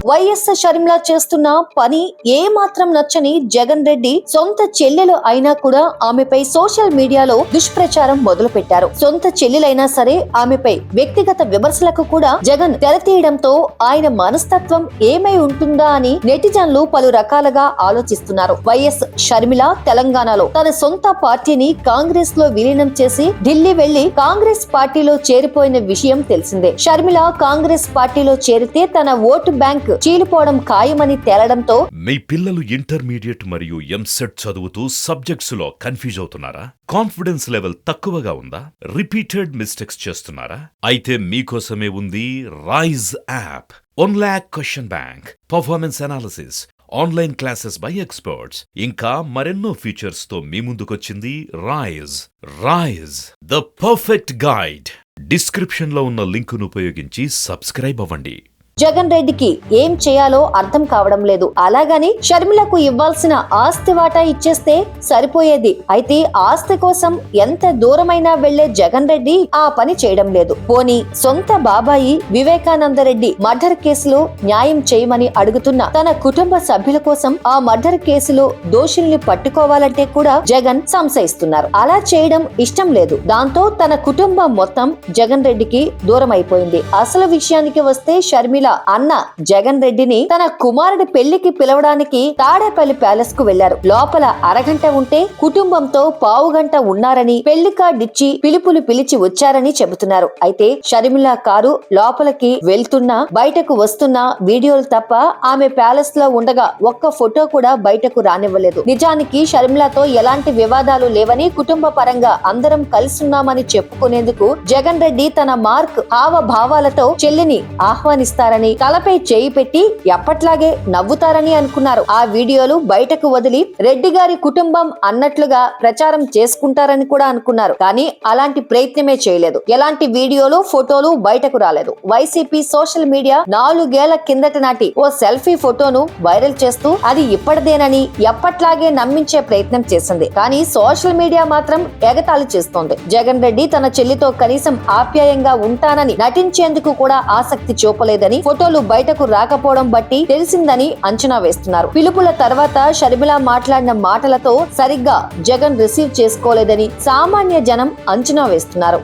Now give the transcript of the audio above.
YS Sharmila చేస్తున్న పని ఏ మాత్రం నచ్చని జగన్ రెడ్డి సొంత చెల్లెలు అయినా కూడా ఆమెపై సోషల్ మీడియాలో దుష్ప్రచారం మొదలు పెట్టారు. సొంత చెల్లెలైనా సరే ఆమెపై వ్యక్తిగత విమర్శలకు కూడా జగన్ తెరతీయడంతో ఆయన మనస్తత్వం ఏమై ఉంటుందా అని నెటిజన్లు పలు రకాలుగా ఆలోచిస్తున్నారు. వైఎస్ షర్మిల తెలంగాణలో తన సొంత పార్టీని కాంగ్రెస్ లో విలీనం చేసి ఢిల్లీ వెళ్లి కాంగ్రెస్ పార్టీలో చేరిపోయిన విషయం తెలిసిందే. షర్మిల కాంగ్రెస్ పార్టీలో చేరితే తన ఓటు బ్యాంక్ చీలిపోవడం ఖాయమని తేలడంతో మీ పిల్లలు ఇంటర్మీడియట్ మరియు ఎంసెట్ చదువుతూ సబ్జెక్ట్స్ లో కన్ఫ్యూజ్ అవుతున్నారా? కాన్ఫిడెన్స్ లెవెల్ తక్కువగా ఉందా? రిపీటెడ్ మిస్టేక్స్ చేస్తున్నారా? అయితే మీకోసమే ఉంది Rise app. 1 lakh question bank, performance analysis, online classes by experts, ఇంకా మరెన్నో ఫీచర్స్ తో మీ ముందుకొచ్చింది Rise the perfect guide. Description లో ఉన్న లింకును ఉపయోగించి సబ్స్క్రైబ్ అవ్వండి. జగన్ రెడ్డికి ఏం చేయాలో అర్థం కావడం లేదు. అలాగని షర్మిలకు ఇవ్వాల్సిన ఆస్తి వాటా ఇచ్చేస్తే సరిపోయేది. అయితే ఆస్తి కోసం ఎంత దూరమైనా వెళ్లే జగన్ రెడ్డి ఆ పని చేయడం లేదు. పోనీ సొంత బాబాయి వివేకానందరెడ్డి మర్డర్ కేసులో న్యాయం చేయమని అడుగుతున్న తన కుటుంబ సభ్యుల కోసం ఆ మర్డర్ కేసులో దోషుల్ని పట్టుకోవాలంటే కూడా జగన్ సంశయిస్తున్నారు. అలా చేయడం ఇష్టం లేదు. దాంతో తన కుటుంబం మొత్తం జగన్ రెడ్డికి దూరం అయిపోయింది. అసలు విషయానికి వస్తే షర్మిల అన్న జగన్ రెడ్డిని తన కుమారుడి పెళ్లికి పిలవడానికి తాడేపల్లి ప్యాలెస్ కు వెళ్లారు. లోపల అరగంట ఉంటే కుటుంబంతో పావుగంట ఉన్నారని, పెళ్లి కార్డిచ్చి పిలుపులు పిలిచి వచ్చారని చెబుతున్నారు. అయితే షర్మిల కారు లోపలికి వెళ్తున్నా బయటకు వస్తున్న వీడియోలు తప్ప ఆమె ప్యాలెస్ లో ఉండగా ఒక్క ఫోటో కూడా బయటకు రానివ్వలేదు. నిజానికి షర్మిలతో ఎలాంటి వివాదాలు లేవని, కుటుంబ పరంగా అందరం కలుసున్నామని చెప్పుకునేందుకు జగన్ రెడ్డి తన మార్క్ హావభావాలతో చెల్లిని ఆహ్వానిస్తారని, తలపై చేయి పెట్టి ఎప్పట్లాగే నవ్వుతారని అనుకున్నారు. ఆ వీడియోలు బయటకు వదిలి రెడ్డి గారి కుటుంబం అన్నట్లుగా ప్రచారం చేసుకుంటారని కూడా అనుకున్నారు. కానీ అలాంటి ప్రయత్నమే చేయలేదు. ఎలాంటి వీడియోలు, ఫోటోలు బయటకు రాలేదు. వైసీపీ సోషల్ మీడియా 4 ఏళ్ల కిందటి నాటి ఓ సెల్ఫీ ఫోటోను వైరల్ చేస్తూ అది ఇప్పటిదేనని ఎప్పట్లాగే నమ్మించే ప్రయత్నం చేసింది. కానీ సోషల్ మీడియా మాత్రం ఎగతాళి చేస్తోంది. జగన్ రెడ్డి తన చెల్లితో కనీసం ఆప్యాయంగా ఉంటానని నటించేందుకు కూడా ఆసక్తి చూపలేదని, ఫోటోలు బయటకు రాకపోవడం బట్టి తెలిసిందని అంచనా వేస్తున్నారు. పిలుపుల తర్వాత షర్మిల మాట్లాడిన మాటలతో సరిగ్గా జగన్ రిసీవ్ చేసుకోలేదని సామాన్య జనం అంచనా వేస్తున్నారు.